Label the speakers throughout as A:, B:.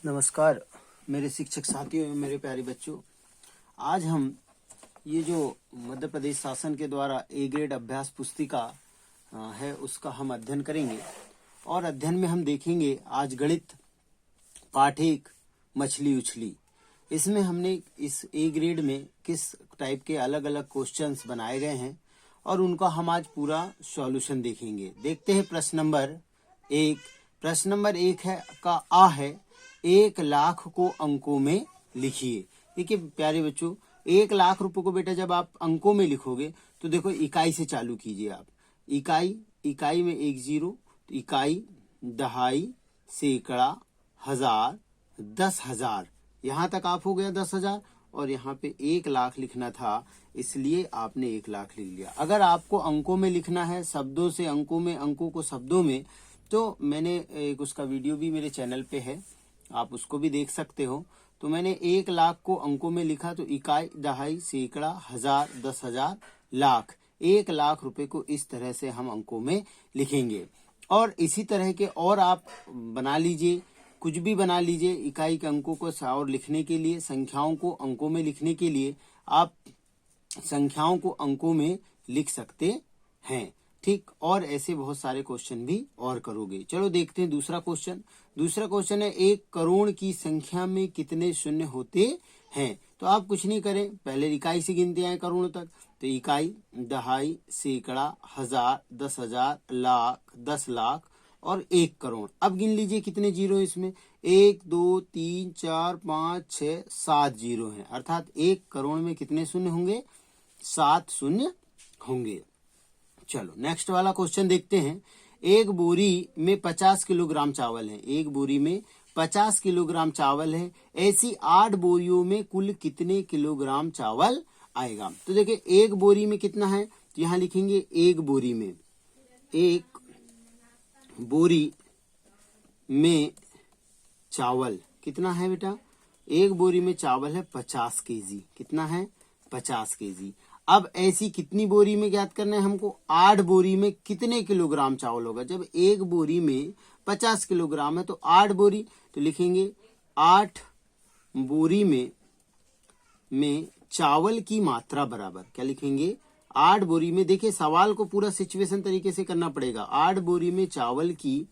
A: नमस्कार मेरे शिक्षक साथियों एवं मेरे प्यारे बच्चों। आज हम ये जो मध्य प्रदेश शासन के द्वारा ए ग्रेड अभ्यास पुस्तिका है उसका हम अध्ययन करेंगे। और अध्ययन में हम देखेंगे आज गणित पाठ 1 मछली उछली। इसमें हमने इस ए ग्रेड में किस टाइप के अलग अलग क्वेश्चंस बनाए गए हैं और उनका हम आज पूरा सॉल्यूशन देखेंगे। देखते हैं प्रश्न नंबर 1। प्रश्न नंबर 1 है का आ है 1 लाख को अंकों में लिखिए। देखिए प्यारे बच्चों, 1 लाख रुपए को बेटा जब आप अंकों में लिखोगे तो देखो इकाई से चालू कीजिए आप। इकाई में 1 0, तो इकाई, दहाई, सैकड़ा, हजार, 10,000, यहाँ तक आप हो गया 10,000। और यहाँ पे 1 लाख लिखना था इसलिए आपने 1 लाख लिख लिया। अगर आपको अंकों में लिखना है, शब्दों से अंकों में, अंकों को शब्दों में, तो मैंने एक उसका वीडियो भी मेरे चैनल पे है, आप उसको भी देख सकते हो। तो मैंने 1 लाख को अंकों में लिखा तो इकाई, दहाई, सैकड़ा, हजार, 10,000, लाख। 1 लाख रुपए को इस तरह से हम अंकों में लिखेंगे। और इसी तरह के और आप बना लीजिए, कुछ भी बना लीजिए। इकाई के अंकों को और लिखने के लिए, संख्याओं को अंकों में लिखने के लिए आप संख्याओं को अंकों में लिख सकते हैं। ठीक, और ऐसे बहुत सारे क्वेश्चन भी और करोगे। चलो देखते हैं दूसरा क्वेश्चन। दूसरा क्वेश्चन है 1 करोड़ की संख्या में कितने शून्य होते हैं। तो आप कुछ नहीं करें, पहले इकाई से गिनते आए करोड़ तक। तो इकाई, दहाई, सैकड़ा, हजार, 10,000, लाख, 10 लाख और 1 करोड़। अब गिन लीजिए कितने जीरो इसमें। 1 2 3 4 5 6 7 जीरो है, अर्थात 1 करोड़ में कितने शून्य होंगे, 7 शून्य होंगे। चलो नेक्स्ट वाला क्वेश्चन देखते हैं। एक बोरी में 50 किलोग्राम चावल है। एक बोरी में 50 किलोग्राम चावल है। ऐसी 8 बोरियों में कुल कितने किलोग्राम चावल आएगा। तो देखिए एक बोरी में कितना है, तो यहाँ लिखेंगे एक बोरी में, एक बोरी में चावल कितना है बेटा, एक बोरी में चावल है 50 केजी। कितना है, 50 केजी। अब ऐसी कितनी बोरी में ज्ञात करना है हमको, 8 बोरी में कितने किलोग्राम चावल होगा। जब एक बोरी में 50 किलोग्राम है तो 8 बोरी, तो लिखेंगे 8 बोरी में चावल की मात्रा बराबर, क्या लिखेंगे, 8 बोरी में। देखिए सवाल को पूरा सिचुएशन तरीके से करना पड़ेगा। 8 बोरी में चावल की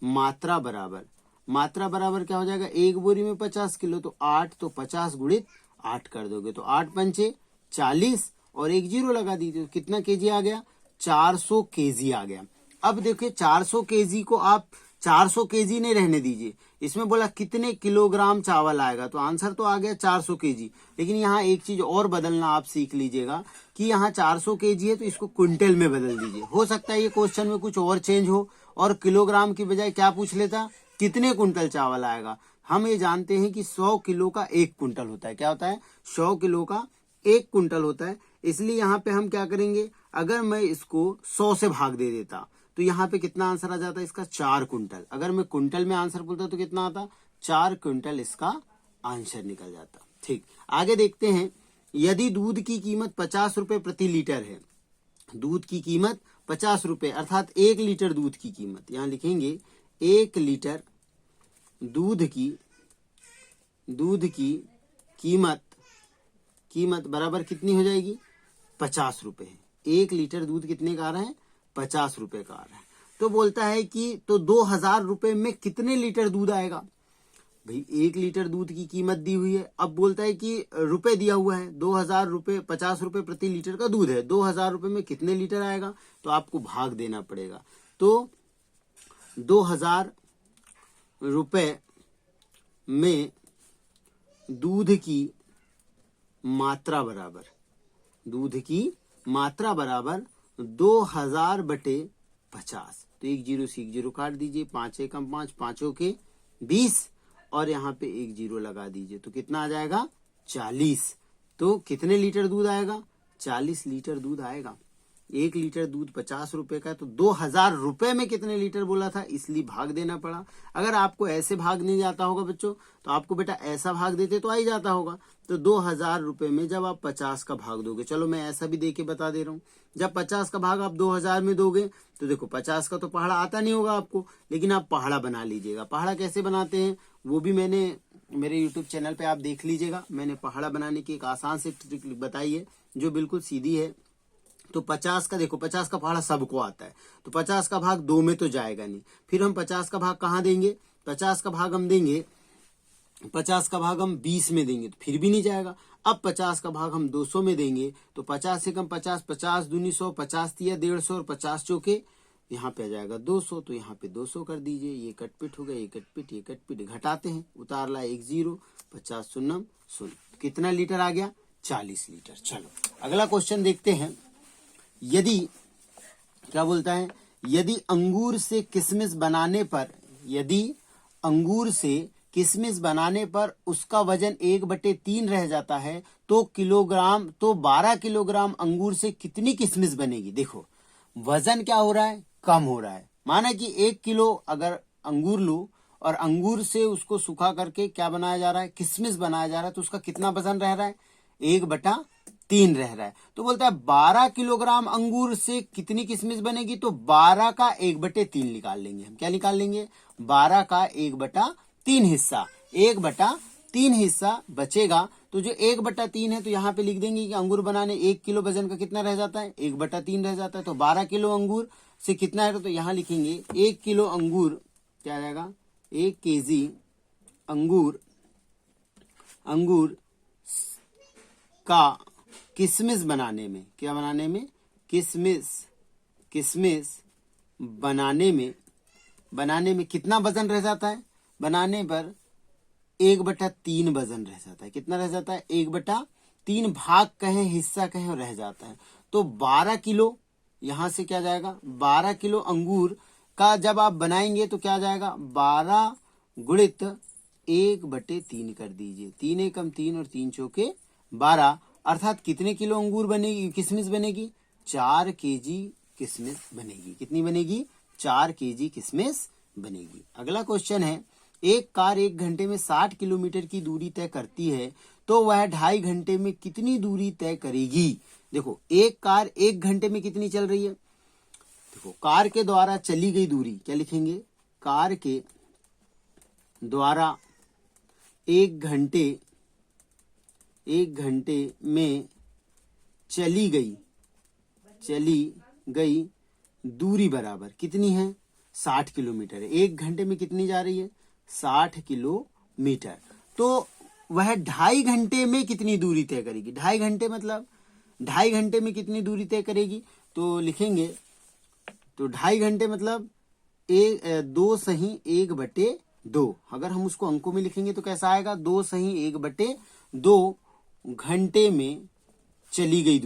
A: मात्रा बराबर, मात्रा बराबर क्या हो जाएगा, एक बोरी में 50 किलो, तो 8, तो 50 गुणित 8 कर दोगे तो 8 पंचे 40 और 1 जीरो लगा दीजिए। तो कितना केजी आ गया, 400 केजी आ गया। अब देखिए 400 केजी को आप 400 केजी नहीं रहने दीजिए, इसमें बोला कितने किलोग्राम चावल आएगा, तो आंसर तो आ गया 400 केजी। लेकिन यहाँ एक चीज और बदलना आप सीख लीजिएगा कि यहाँ 400 केजी है तो इसको क्विंटल में बदल दीजिए। हो सकता है ये क्वेश्चन में कुछ और चेंज हो और किलोग्राम की बजाय क्या पूछ लेता, कितने कुंटल चावल आएगा। हम ये जानते हैं कि 100 किलो का 1 कुंटल होता है। क्या होता है, 100 किलो का 1 कुंटल होता है। इसलिए यहाँ पे हम क्या करेंगे, अगर मैं इसको 100 से भाग दे देता तो यहाँ पे कितना आंसर आ जाता है इसका, 4 कुंटल। अगर मैं कुंटल में आंसर बोलता तो कितना आता, 4 क्विंटल इसका आंसर निकल जाता। ठीक, आगे देखते हैं। यदि दूध की कीमत 50 रुपए प्रति लीटर है, दूध की कीमत 50 रुपए, अर्थात 1 लीटर दूध की कीमत, यहाँ लिखेंगे 1 लीटर दूध की कीमत बराबर कितनी हो जाएगी, 50 रुपए है। 1 लीटर दूध कितने का आ रहा है, 50 रुपए का आ रहा है। तो बोलता है कि तो 2,000 रुपए में कितने लीटर दूध आएगा। भाई 1 लीटर दूध की कीमत दी हुई है, अब बोलता है कि रुपए दिया हुआ है, 2,000 रुपए, 50 रुपए प्रति लीटर का दूध है, 2,000 रुपए में कितने लीटर आएगा, तो आपको भाग देना पड़ेगा। तो 2,000 रुपए में दूध की मात्रा बराबर, दूध की मात्रा बराबर 2,000 बटे 50। तो 1 जीरो से 1 जीरो काट दीजिए, 5 एकम 5, 5 के 20 और यहाँ पे 1 जीरो लगा दीजिए, तो कितना आ जाएगा, 40। तो कितने लीटर दूध आएगा, 40 लीटर दूध आएगा। 1 लीटर दूध 50 रुपए का है, तो 2000 रुपए में कितने लीटर बोला था, इसलिए भाग देना पड़ा। अगर आपको ऐसे भाग नहीं जाता होगा बच्चों, तो आपको बेटा ऐसा भाग देते तो आ ही जाता होगा। तो 2000 रुपए में जब आप 50 का भाग दोगे, चलो मैं ऐसा भी दे के बता दे रहा हूँ, जब 50 का भाग आप 2000 में दोगे तो देखो 50 का तो पहाड़ा आता नहीं होगा आपको, लेकिन आप पहाड़ा बना लीजिएगा। पहाड़ा कैसे बनाते हैं वो भी मैंने मेरे YouTube चैनल पे आप देख लीजिएगा। मैंने पहाड़ा बनाने की एक आसान से ट्रिक बताई है जो बिल्कुल सीधी है। तो 50 का देखो, 50 का पहाड़ा सबको आता है, तो 50 का भाग 2 में तो जाएगा नहीं। फिर हम 50 का भाग कहाँ देंगे, 50 का भाग हम देंगे, 50 का भाग हम 20 में देंगे तो फिर भी नहीं जाएगा। अब 50 का भाग हम 200 में देंगे तो 50 से कम 50, 50 दूनी 100, 50 तिया 150 और 50 चौके यहाँ पे आ जाएगा 200, तो यहाँ पे 200 कर दीजिए। ये कटपिट हो गया, ये कटपिट, ये कटपिट, घटाते हैं, उतार ला 1 0, 50 शून्यम शून्य, कितना लीटर आ गया, 40 लीटर। चलो अगला क्वेश्चन देखते हैं। यदि क्या बोलता है, यदि अंगूर से किशमिश बनाने पर, यदि अंगूर से किशमिश बनाने पर उसका वजन 1/3 रह जाता है तो 12 किलोग्राम अंगूर से कितनी किशमिश बनेगी। देखो वजन क्या हो रहा है, कम हो रहा है। माना कि 1 किलो अगर अंगूर लो और अंगूर से उसको सुखा करके क्या बनाया जा रहा है, किशमिश बनाया जा रहा है, तो उसका कितना वजन रह रहा है, 1/3 रह रहा है। तो बोलता है 12 किलोग्राम अंगूर से कितनी किशमिश बनेगी, तो 12 का 1/3 निकाल लेंगे हम। क्या निकाल लेंगे, 12 का 1/3 हिस्सा, 1/3 हिस्सा बचेगा। तो जो 1/3 है तो यहाँ पे लिख देंगे कि अंगूर बनाने 1 किलो वजन का कितना रह जाता है, 1/3 रह जाता है। तो 12 किलो अंगूर से कितना है, तो यहाँ लिखेंगे 1 किलो अंगूर क्या आ जाएगा, 1 केजी अंगूर का किशमिश बनाने में, क्या बनाने में, किशमिश बनाने में कितना वजन रह जाता है, बनाने पर 1/3 वजन रह जाता है। कितना रह जाता है, 1/3 भाग कहें, हिस्सा कहें, रह जाता है। तो 12 किलो यहां से क्या जाएगा, 12 किलो अंगूर का जब आप बनाएंगे तो क्या जाएगा, 12 गुणित 1/3 कर दीजिए, 3 एकम 3 और 3 चौके 12, अर्थात कितने किलो अंगूर बनेगी, किशमिश बनेगी, 4 केजी किशमिश बनेगी। कितनी बनेगी, 4 केजी किशमिश बनेगी। अगला क्वेश्चन है, एक कार 1 घंटे में 60 किलोमीटर की दूरी तय करती है तो वह 2.5 घंटे में कितनी दूरी तय करेगी। देखो एक कार 1 घंटे में कितनी चल रही है, देखो कार के द्वारा चली गई दूरी क्या लिखेंगे, कार के द्वारा 1 घंटे में चली गई दूरी बराबर कितनी है, 60 किलोमीटर है। 1 घंटे में कितनी जा रही है, 60 किलोमीटर। तो वह 2.5 घंटे में कितनी दूरी तय करेगी, 2.5 घंटे मतलब 2.5 घंटे में कितनी दूरी तय करेगी, तो लिखेंगे, तो 2.5 घंटे मतलब 2 सही 1/2। अगर हम उसको अंकों में लिखेंगे तो कैसा आएगा, 2 सही 1/2 घंटे में चली गई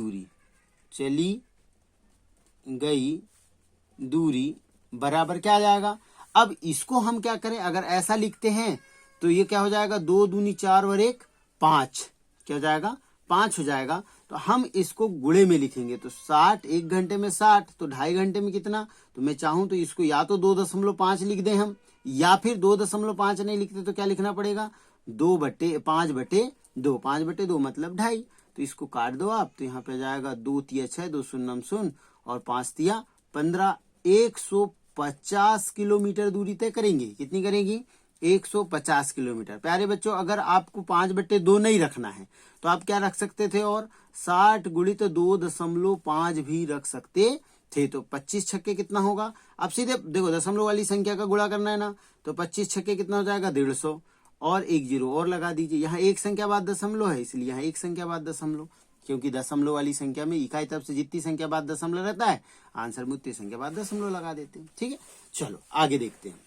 A: दूरी बराबर क्या आ जाएगा। अब इसको हम क्या करें, अगर ऐसा लिखते हैं तो ये क्या हो जाएगा, 2 दूनी 4 और 1 5, क्या हो जाएगा, 5 हो जाएगा। तो हम इसको गुणे में लिखेंगे, तो 60, 1 घंटे में 60, तो 2.5 घंटे में कितना, तो मैं चाहूं तो इसको या तो 2.5 लिख दें हम, या फिर 2.5 नहीं लिखते तो क्या लिखना पड़ेगा, 5/2, 5/2 मतलब 2.5। तो इसको काट दो आप, तो यहाँ पे जाएगा 2 तिया 6, 2 शून्यम शून्य और 5 तिया 15, 150 किलोमीटर दूरी तय करेंगे। कितनी करेंगी, 150 किलोमीटर। प्यारे बच्चों अगर आपको 5/2 नहीं रखना है तो आप क्या रख सकते थे, और 60 गुणित 2.5 भी रख सकते थे। तो 25 छक्के कितना होगा, अब सीधे देखो दशमलव वाली संख्या का गुणा करना है ना, तो 25 छक्के कितना हो जाएगा, 150 और 1 0 और लगा दीजिए। यहाँ एक संख्या बाद दशमलव है, इसलिए यहाँ एक संख्या बाद दशमलव, क्योंकि दशमलव वाली संख्या में इकाई तरफ से जितनी संख्या बाद दशमलव रहता है, आंसर में उतनी संख्या बाद दशमलव लगा देते हैं। ठीक है, चलो आगे देखते हैं।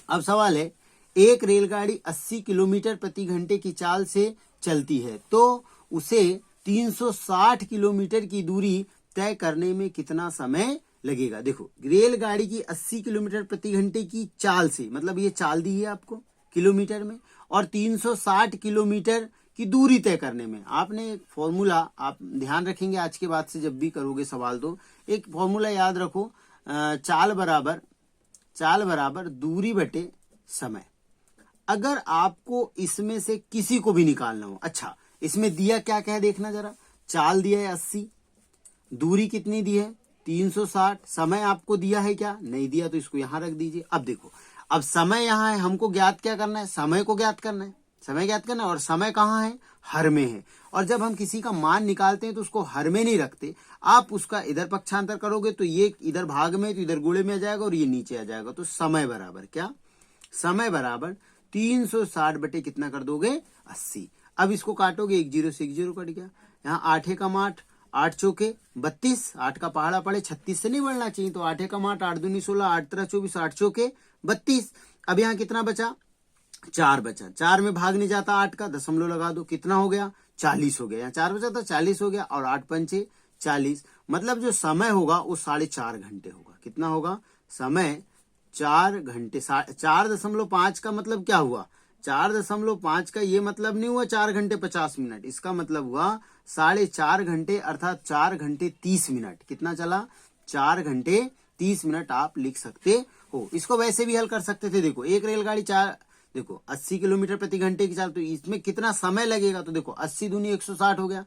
A: अब सवाल है, एक रेलगाड़ी 80 किलोमीटर प्रति घंटे की चाल से चलती है तो उसे 360 किलोमीटर की दूरी तय करने में कितना समय लगेगा। देखो रेलगाड़ी की 80 किलोमीटर प्रति घंटे की चाल से, मतलब ये चाल दी है आपको किलोमीटर में, और 360 किलोमीटर कि दूरी तय करने में आपने एक फॉर्मूला आप ध्यान रखेंगे आज के बाद से जब भी करोगे सवाल तो एक फॉर्मूला याद रखो, चाल बराबर दूरी बटे समय। अगर आपको इसमें से किसी को भी निकालना हो, अच्छा इसमें दिया क्या क्या है देखना जरा, चाल दिया है 80, दूरी कितनी दी है 360, समय आपको दिया है क्या, नहीं दिया, तो इसको यहां रख दीजिए। अब देखो, अब समय यहां है, हमको ज्ञात क्या करना है, समय को ज्ञात करना है, समय ज्ञात करना है, और समय कहाँ है, हर में है। और जब हम किसी का मान निकालते हैं तो उसको हर में नहीं रखते, आप उसका इधर पक्षांतर करोगे तो ये इधर भाग में तो इधर गुणे में आ जाएगा और ये नीचे आ जाएगा। तो समय बराबर क्या, समय बराबर 360 बटे कितना कर दोगे 80। अब इसको काटोगे, एक जीरो से एक जीरो कट गया, यहाँ 8 एकम 8, 8 चौके 32, 8 का पहाड़ा पड़े 36 से नहीं बढ़ना चाहिए, तो 8 एकम 8, 8 दूनी 16, 8 तेरह 24, 8 चौके 32। अब यहाँ कितना बचा, 4 बचा, 4 में भाग नहीं जाता 8 का, दशमलव लगा दो, कितना हो गया 40 हो गया, यहाँ 4 बचा था 40 हो गया, और 8 पंचे 40, मतलब जो समय होगा वो 4.5 घंटे होगा। कितना होगा समय, 4 घंटे। 4.5 का मतलब क्या हुआ, 4.5 का ये मतलब नहीं हुआ 4 घंटे 50 मिनट, इसका मतलब हुआ 4.5 घंटे, अर्थात 4 घंटे 30 मिनट। कितना चला, 4 घंटे 30 मिनट आप लिख सकते हो। इसको वैसे भी हल कर सकते थे, देखो एक रेलगाड़ी 80 किलोमीटर प्रति घंटे की चाल, तो इसमें कितना समय लगेगा, तो देखो 80 दूनी 160 हो गया।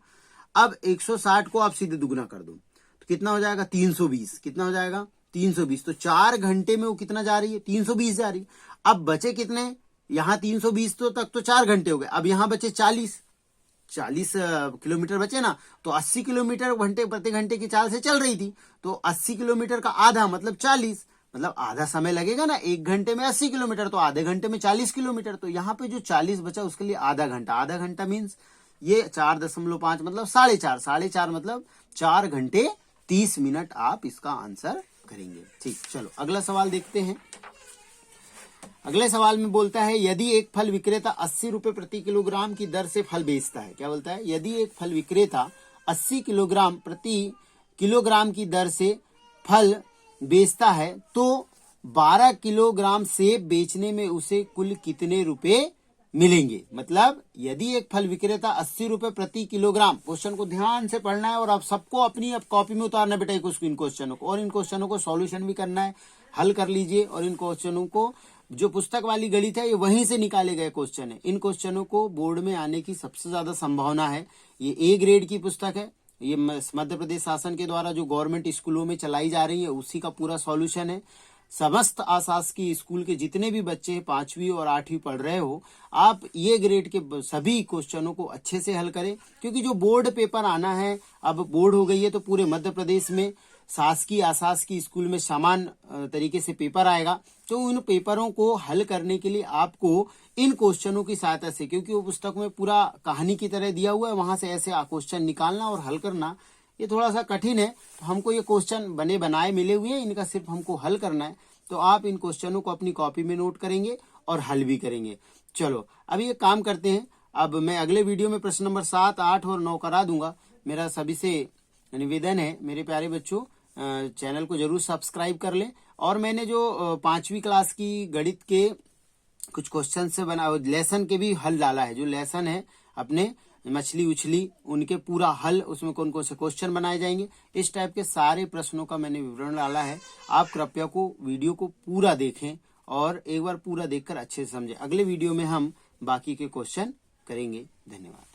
A: अब 160 को आप सीधे दुगना कर दो तो कितना हो जाएगा 320, कितना हो जाएगा 320, तो 4 घंटे में वो कितना जा रही है 320 जा रही। अब बचे कितने, यहाँ 320 तो तक तो 4 घंटे हो गए, अब यहाँ बचे 40 किलोमीटर बचे ना, तो 80 किलोमीटर घंटे प्रति घंटे की चाल से चल रही थी, तो 80 किलोमीटर का आधा मतलब 40, मतलब आधा समय लगेगा ना, 1 घंटे में 80 किलोमीटर, तो आधे घंटे में 40 किलोमीटर, तो यहाँ पे जो 40 बचा उसके लिए आधा घंटा, आधा घंटा मीन्स ये 4.5 मतलब 4.5 मतलब 4 घंटे 30 मिनट आप इसका आंसर करेंगे। ठीक, चलो अगला सवाल देखते हैं। अगले सवाल में बोलता है, यदि एक फल विक्रेता 80 रुपए प्रति किलोग्राम की दर से फल बेचता है, क्या बोलता है, यदि एक फल विक्रेता 80 किलोग्राम प्रति किलोग्राम की दर से फल बेचता है तो 12 किलोग्राम सेब बेचने में उसे कुल कितने रुपए मिलेंगे। मतलब यदि एक फल विक्रेता 80 रुपए प्रति किलोग्राम, क्वेश्चन को ध्यान से पढ़ना है और आप सबको अपनी कॉपी में उतारना बेटा इन क्वेश्चनों को, और इन क्वेश्चनों को सॉल्यूशन भी करना है, हल कर लीजिए। और इन क्वेश्चनों को जो पुस्तक वाली गणित है ये वहीं से निकाले गए क्वेश्चन है, इन क्वेश्चनों को बोर्ड में आने की सबसे ज्यादा संभावना है। ये ए ग्रेड की पुस्तक है, ये मध्य प्रदेश शासन के द्वारा जो गवर्नमेंट स्कूलों में चलाई जा रही है उसी का पूरा सॉल्यूशन है। समस्त आशासकीय स्कूल के जितने भी बच्चे 5वीं और 8वीं पढ़ रहे हो, आप ये ग्रेड के सभी क्वेश्चनों को अच्छे से हल करें, क्योंकि जो बोर्ड पेपर आना है, अब बोर्ड हो गई है तो पूरे मध्य प्रदेश में शासकीय अशासकीय स्कूल में समान तरीके से पेपर आएगा, तो उन पेपरों को हल करने के लिए आपको इन क्वेश्चनों की सहायता से, क्योंकि वो पुस्तक में पूरा कहानी की तरह दिया हुआ है, वहां से ऐसे क्वेश्चन निकालना और हल करना ये थोड़ा सा कठिन है। तो हमको ये क्वेश्चन बने बनाए मिले हुए हैं, इनका सिर्फ हमको हल करना है, तो आप इन क्वेश्चनों को अपनी कॉपी में नोट करेंगे और हल भी करेंगे। चलो अभी ये काम करते हैं, अब मैं अगले वीडियो में प्रश्न नंबर 7, 8 और 9 करा दूंगा। मेरा सभी से निवेदन है मेरे प्यारे बच्चों, चैनल को जरूर सब्सक्राइब कर लें। और मैंने जो 5वीं क्लास की गणित के कुछ क्वेश्चन से बना लेसन के भी हल डाला है, जो लेसन है अपने मछली उछली उनके पूरा हल, उसमें कौन कौन से क्वेश्चन बनाए जाएंगे, इस टाइप के सारे प्रश्नों का मैंने विवरण डाला है। आप कृपया को वीडियो को पूरा देखें और एक बार पूरा देखकर अच्छे से समझें। अगले वीडियो में हम बाकी के क्वेश्चन करेंगे। धन्यवाद।